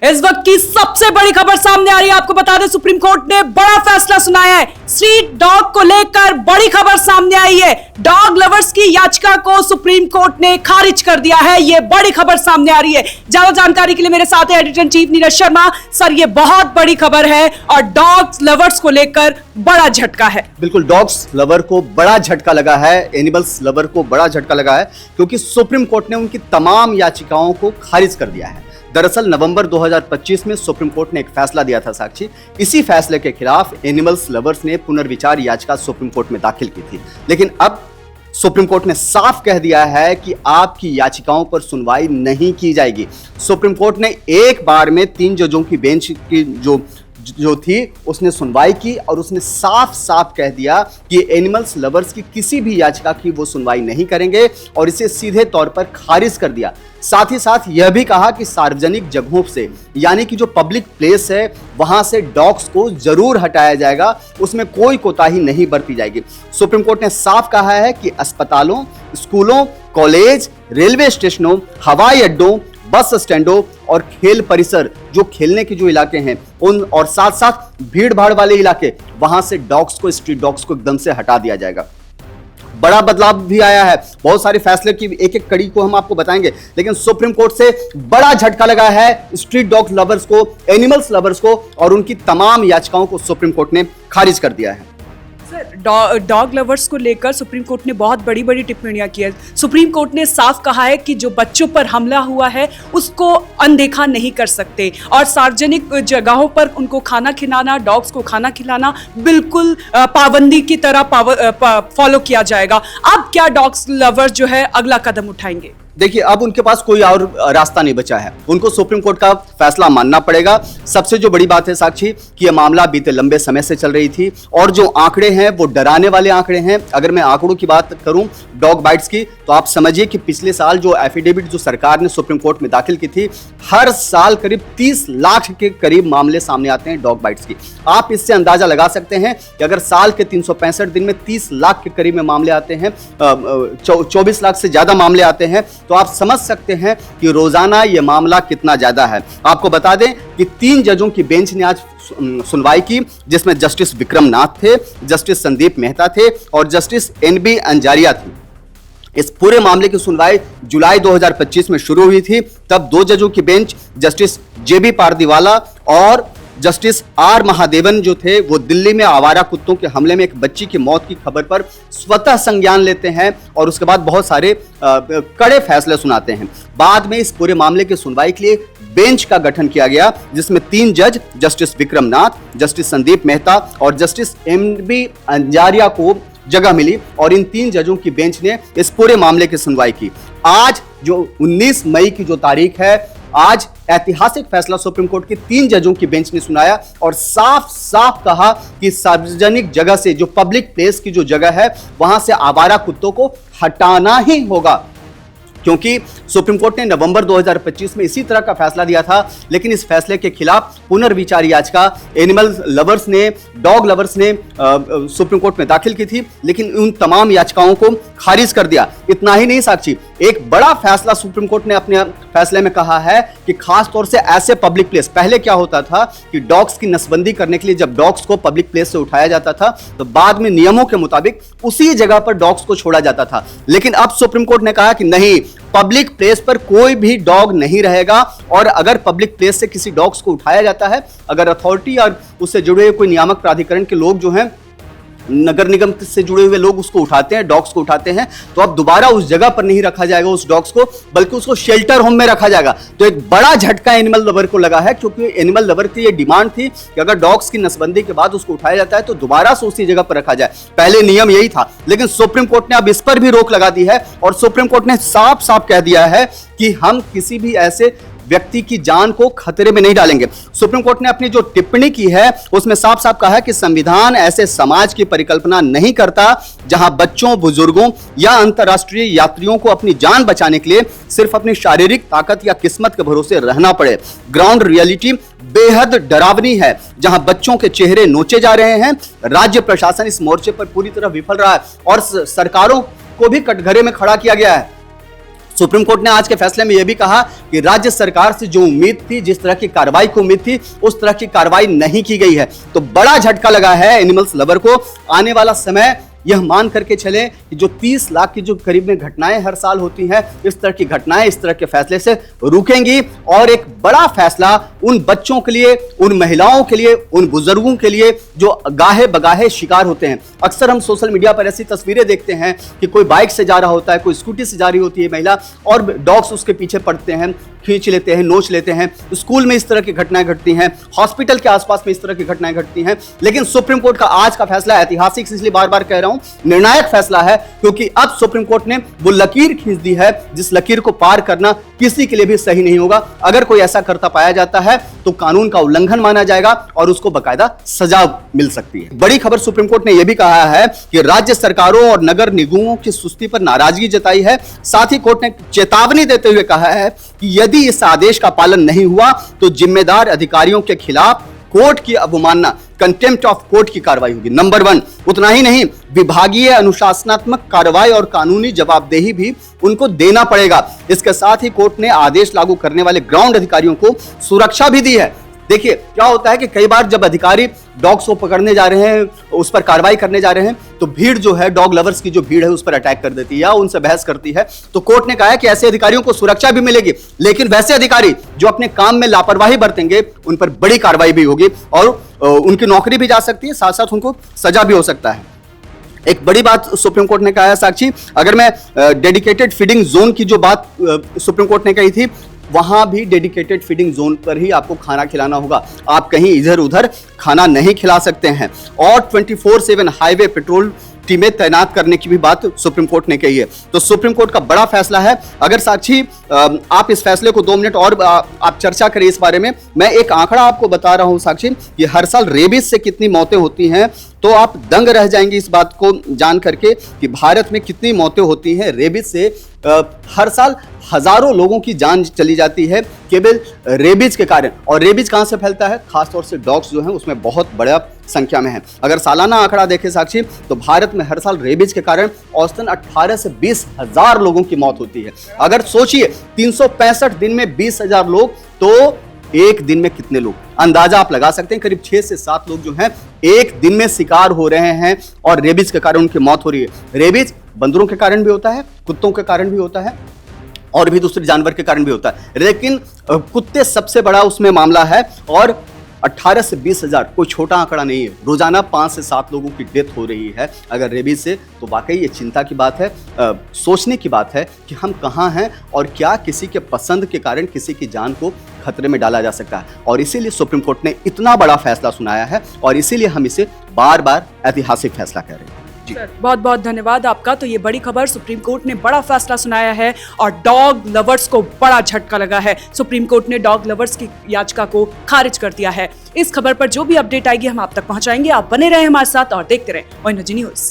इस वक्त की सबसे बड़ी खबर सामने आ रही है। आपको बता दें, सुप्रीम कोर्ट ने बड़ा फैसला सुनाया है। स्ट्रीट डॉग को लेकर बड़ी खबर सामने आई है। डॉग लवर्स की याचिका को सुप्रीम कोर्ट ने खारिज कर दिया है। यह बड़ी खबर सामने आ रही है। ज्यादा जानकारी के लिए मेरे साथ है editor in chief Neeraj Sharma. Sir, यह बहुत बड़ी खबर है और डॉग्स लवर्स को लेकर बड़ा झटका है। बिल्कुल, डॉग्स लवर को बड़ा झटका लगा है, एनिमल्स लवर को बड़ा झटका लगा है, क्योंकि सुप्रीम कोर्ट ने उनकी तमाम याचिकाओं को खारिज कर दिया है। दरअसल नवंबर 2025 में सुप्रीम कोर्ट ने एक फैसला दिया था साक्षी। इसी फैसले के खिलाफ एनिमल्स लवर्स ने पुनर्विचार याचिका सुप्रीम कोर्ट में दाखिल की थी, लेकिन अब सुप्रीम कोर्ट ने साफ कह दिया है कि आपकी याचिकाओं पर सुनवाई नहीं की जाएगी। सुप्रीम कोर्ट ने एक बार में 3 जजों की बेंच की जो थी उसने सुनवाई की और उसने साफ साफ कह दिया कि एनिमल्स लवर्स की किसी भी याचिका की वो सुनवाई नहीं करेंगे और इसे सीधे तौर पर खारिज कर दिया। साथ ही साथ यह भी कहा कि सार्वजनिक जगहों से, यानी कि जो पब्लिक प्लेस है, वहां से डॉग्स को जरूर हटाया जाएगा, उसमें कोई कोताही नहीं बरती जाएगी। सुप्रीम कोर्ट ने साफ कहा है कि अस्पतालों, स्कूलों, कॉलेज, रेलवे स्टेशनों, हवाई अड्डों, बस स्टैंडों और खेल परिसर, जो खेलने के जो इलाके हैं उन, और साथ साथ भीड़ भाड़ वाले इलाके, वहां से डॉग्स को, स्ट्रीट डॉग्स को एकदम से हटा दिया जाएगा। बड़ा बदलाव भी आया है। बहुत सारे फैसले की एक एक कड़ी को हम आपको बताएंगे, लेकिन सुप्रीम कोर्ट से बड़ा झटका लगा है स्ट्रीट डॉग लवर्स को, एनिमल्स लवर्स को, और उनकी तमाम याचिकाओं को सुप्रीम कोर्ट ने खारिज कर दिया है। डॉग लवर्स को लेकर सुप्रीम कोर्ट ने बहुत बड़ी बड़ी टिप्पणियां की है। सुप्रीम कोर्ट ने साफ कहा है कि जो बच्चों पर हमला हुआ है उसको अनदेखा नहीं कर सकते और सार्वजनिक जगहों पर उनको खाना खिलाना, डॉग्स को खाना खिलाना बिल्कुल पाबंदी की तरह फॉलो किया जाएगा। अब क्या डॉग्स लवर्स जो है अगला कदम उठाएंगे? देखिए, अब उनके पास कोई और रास्ता नहीं बचा है, उनको सुप्रीम कोर्ट का फैसला मानना पड़ेगा। सबसे जो बड़ी बात है साक्षी कि यह मामला बीते लंबे समय से चल रही थी और जो आंकड़े हैं वो डराने वाले आंकड़े हैं। अगर मैं आंकड़ों की बात करूं डॉग बाइट्स की, तो आप समझिए कि पिछले साल जो एफिडेविट जो सरकार ने सुप्रीम कोर्ट में दाखिल की थी, हर साल करीब 30 लाख के करीब मामले सामने आते हैं डॉग बाइट्स की। आप इससे अंदाजा लगा सकते हैं कि अगर साल के 365 दिन में 30 लाख के करीब में मामले आते हैं, 24 लाख से ज्यादा मामले आते हैं, तो आप समझ सकते हैं कि रोजाना यह मामला कितना ज्यादा है। आपको बता दें कि 3 जजों की बेंच ने आज सुनवाई की, जिसमें जस्टिस विक्रम नाथ थे, जस्टिस संदीप मेहता थे और जस्टिस NB अंजारिया थी। इस पूरे मामले की सुनवाई जुलाई 2025 में शुरू हुई थी। तब 2 जजों की बेंच जस्टिस JB पारदीवाला और जस्टिस R महादेवन जो थे, वो दिल्ली में आवारा कुत्तों के हमले में एक बच्ची की मौत की खबर पर स्वतः संज्ञान लेते हैं और उसके बाद बहुत सारे कड़े फैसले सुनाते हैं। बाद में इस पूरे मामले की सुनवाई के लिए बेंच का गठन किया गया, जिसमें 3 जज, जस्टिस विक्रम नाथ, जस्टिस संदीप मेहता और जस्टिस MB अंजारिया को जगह मिली और इन 3 जजों की बेंच ने इस पूरे मामले की सुनवाई की। आज जो 19 मई की जो तारीख है, आज ऐतिहासिक फैसला सुप्रीम कोर्ट की 3 जजों की बेंच ने सुनाया और साफ साफ कहा कि सार्वजनिक जगह से, जो पब्लिक प्लेस की जो जगह है, वहां से आवारा कुत्तों को हटाना ही होगा। क्योंकि सुप्रीम कोर्ट ने नवंबर 2025 में इसी तरह का फैसला दिया था, लेकिन इस फैसले के खिलाफ पुनर्विचार याचिका एनिमल लवर्स ने, डॉग लवर्स ने सुप्रीम कोर्ट में दाखिल की थी, लेकिन उन तमाम याचिकाओं को खारिज कर दिया। इतना ही नहीं साक्षी, एक बड़ा फैसला सुप्रीम कोर्ट ने अपने फैसले में कहा है कि खास तौर से ऐसे पब्लिक प्लेस, पहले क्या होता था कि डॉग्स की नसबंदी करने के लिए जब डॉग्स को पब्लिक प्लेस से उठाया जाता था तो बाद में नियमों के मुताबिक उसी जगह पर डॉग्स को छोड़ा जाता था, लेकिन अब सुप्रीम कोर्ट ने कहा कि नहीं, पब्लिक प्लेस पर कोई भी डॉग नहीं रहेगा और अगर पब्लिक प्लेस से किसी डॉग्स को उठाया जाता है, अगर अथॉरिटी और उससे जुड़े हुए कोई नियामक प्राधिकरण के लोग जो हैं, नगर निगम से जुड़े हुए लोग उसको उठाते हैं, डॉग्स को उठाते हैं, तो अब दोबारा उस जगह पर नहीं रखा जाएगा उस डॉग्स को, बल्कि उसको शेल्टर होम में रखा जाएगा। तो एक बड़ा झटका एनिमल लवर को लगा है, क्योंकि एनिमल लवर की ये डिमांड थी कि अगर डॉग्स की नसबंदी के बाद उसको उठाया जाता है तो दोबारा से उसी जगह पर रखा जाए। पहले नियम यही था, लेकिन सुप्रीम कोर्ट ने अब इस पर भी रोक लगा दी है और सुप्रीम कोर्ट ने साफ साफ कह दिया है कि हम किसी भी ऐसे व्यक्ति की जान को खतरे में नहीं डालेंगे। सुप्रीम कोर्ट ने अपनी जो टिप्पणी की है उसमें साफ साफ कहा है कि संविधान ऐसे समाज की परिकल्पना नहीं करता जहां बच्चों, बुजुर्गों या अंतर्राष्ट्रीय यात्रियों को अपनी जान बचाने के लिए सिर्फ अपनी शारीरिक ताकत या किस्मत के भरोसे रहना पड़े। ग्राउंड रियलिटी बेहद डरावनी है, जहां बच्चों के चेहरे नोचे जा रहे हैं। राज्य प्रशासन इस मोर्चे पर पूरी तरह विफल रहा है और सरकारों को भी कटघरे में खड़ा किया गया है। सुप्रीम कोर्ट ने आज के फैसले में यह भी कहा कि राज्य सरकार से जो उम्मीद थी, जिस तरह की कार्रवाई की उम्मीद थी, उस तरह की कार्रवाई नहीं की गई है। तो बड़ा झटका लगा है एनिमल्स लवर को। आने वाला समय यह मान करके चले कि जो 30 लाख की जो करीब में घटनाएं हर साल होती हैं, इस तरह की घटनाएं इस तरह के फैसले से रुकेंगी और एक बड़ा फैसला उन बच्चों के लिए, उन महिलाओं के लिए, उन बुजुर्गों के लिए जो गाहे बगाहे शिकार होते हैं। अक्सर हम सोशल मीडिया पर ऐसी तस्वीरें देखते हैं कि कोई बाइक से जा रहा होता है, कोई स्कूटी से जा रही होती है महिला और डॉग्स उसके पीछे पड़ते हैं, खींच लेते हैं, नोच लेते हैं। स्कूल में इस तरह की घटनाएं घटती हैं, हॉस्पिटल के आसपास में इस तरह की घटनाएं घटती हैं। लेकिन सुप्रीम कोर्ट का आज का फैसला ऐतिहासिक, इसलिए बार बार कह रहा हूं, निर्णायक फैसला है, क्योंकि अब सुप्रीम कोर्ट ने वो लकीर खींच दी है जिस लकीर को पार करना किसी के लिए भी सही नहीं होगा। अगर कोई ऐसा करता पाया जाता है तो कानून का उल्लंघन माना जाएगा और उसको बकायदा सजा मिल सकती है। बड़ी खबर, सुप्रीम कोर्ट ने यह भी कहा है कि राज्य सरकारों और नगर निगमों की सुस्ती पर नाराजगी जताई है। साथ ही कोर्ट ने चेतावनी देते हुए कहा है कि यदि इस आदेश का पालन नहीं हुआ तो जिम्मेदार अधिकारियों के खिलाफ कोर्ट की अवमानना, कंटेम्प्ट ऑफ कोर्ट की कार्रवाई होगी। नंबर 1, उतना ही नहीं, विभागीय अनुशासनात्मक कार्रवाई और कानूनी जवाबदेही भी उनको देना पड़ेगा। इसके साथ ही कोर्ट ने आदेश लागू करने वाले ग्राउंड अधिकारियों को सुरक्षा भी दी है। देखिए क्या होता है कि कई बार जब अधिकारी डॉग्स को पकड़ने जा रहे हैं, उस पर कार्रवाई करने जा रहे हैं, तो भीड़ जो है, डॉग लवर्स की जो भीड़ है, उस पर अटैक कर देती है या उनसे बहस करती है। तो कोर्ट ने कहा है कि ऐसे अधिकारियों को सुरक्षा भी मिलेगी, लेकिन वैसे अधिकारी जो अपने काम में लापरवाही बरतेंगे उन पर बड़ी कार्रवाई भी होगी और उनकी नौकरी भी जा सकती है, साथ साथ उनको सजा भी हो सकता है। एक बड़ी बात सुप्रीम कोर्ट ने कहा है साक्षी, अगर मैं डेडिकेटेड फीडिंग जोन की जो बात सुप्रीम कोर्ट ने कही थी, वहां भी डेडिकेटेड फीडिंग जोन पर ही आपको खाना खिलाना होगा। आप कहीं इधर उधर खाना नहीं खिला सकते हैं। और 24/7 हाईवे पेट्रोल टीमें तैनात करने की भी बात सुप्रीम कोर्ट ने कही है। तो सुप्रीम कोर्ट का बड़ा फैसला है। अगर साक्षी आप इस फैसले को 2 मिनट और आप चर्चा करें इस बारे में, मैं एक आंकड़ा आपको बता रहा हूं साक्षी, कि हर साल रेबीज से कितनी मौतें होती हैं, तो आप दंग रह जाएंगे इस बात को जान करके कि भारत में कितनी मौतें होती हैं रेबीज से। हर साल हजारों लोगों की जान चली जाती है केवल रेबीज के कारण। और रेबीज कहां से फैलता है? खासतौर से डॉग्स जो हैं उसमें बहुत बड़ा संख्या में है। अगर सालाना आंकड़ा देखें साक्षी, तो भारत में हर साल रेबीज के कारण औसतन 18 से 20 हजार लोगों की मौत होती है। अगर सोचिए 365 दिन में 20,000 लोग, तो एक दिन में कितने लोग, अंदाजा आप लगा सकते हैं, करीब 6 से 7 लोग जो हैं एक दिन में शिकार हो रहे हैं और रेबीज के कारण उनकी मौत हो रही है। रेबीज बंदरों के कारण भी होता है, कुत्तों के कारण भी होता है और भी दूसरे जानवर के कारण भी होता है, लेकिन कुत्ते सबसे बड़ा उसमें मामला है। और 18 से 20 हजार कोई छोटा आंकड़ा नहीं है। रोजाना 5 से 7 लोगों की डेथ हो रही है अगर रेबीज से, तो वाकई ये चिंता की बात है, सोचने की बात है कि हम कहाँ हैं और क्या किसी के पसंद के कारण किसी की जान को खतरे में डाला जा सकता है। और इसीलिए सुप्रीम कोर्ट ने इतना बड़ा फैसला सुनाया है और इसीलिए हम इसे बार बार ऐतिहासिक फैसला कह रहे हैं। बहुत बहुत धन्यवाद आपका। तो ये बड़ी खबर, सुप्रीम कोर्ट ने बड़ा फैसला सुनाया है और डॉग लवर्स को बड़ा झटका लगा है। सुप्रीम कोर्ट ने डॉग लवर्स की याचिका को खारिज कर दिया है। इस खबर पर जो भी अपडेट आएगी हम आप तक पहुंचाएंगे। आप बने रहे हमारे साथ और देखते रहे ONG न्यूज़।